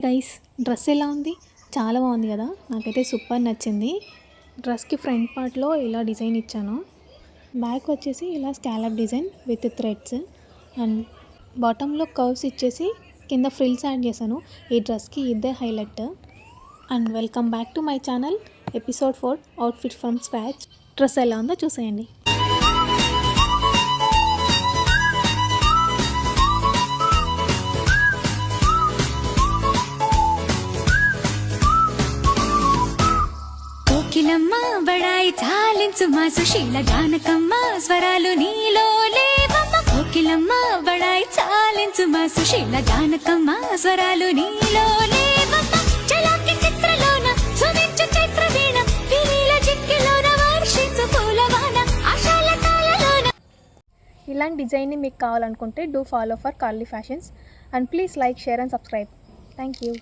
Guys, dress ఎలా ఉంది? చాలా బాగుంది కదా. నాకైతే సూపర్ నచ్చింది. డ్రెస్కి ఫ్రంట్ పార్ట్లో ఇలా డిజైన్ ఇచ్చాను. బ్యాక్ వచ్చేసి ఇలా scallop design with threads and బాటంలో కర్వ్స్ ఇచ్చేసి కింద ఫ్రిల్స్ యాడ్ చేశాను. ఈ డ్రెస్కి ఇదే highlight. And welcome back to my channel. Episode 4 outfit from scratch. Dress ఎలా ఉందో చూసేయండి. కోకిలమ్మ బడాయి చాలించు మా సుశీల జానకమ్మ స్వరాలు నీలో లేవమ్మ. కోకిలమ్మ బడాయి చాలించు మా సుశీల జానకమ్మ స్వరాలు నీలో లేవమ్మ. చలాకి చిత్రలోన సుమించు చైత్ర వీణ పిరీల జిక్కిలోన వర్షించు పూలవాన ఆశాల తాళలోన. ఇలాంటి డిజైన్ని మీకు కావాలనుకుంటే do follow for Carly fashions and please like, share and subscribe. Thank you.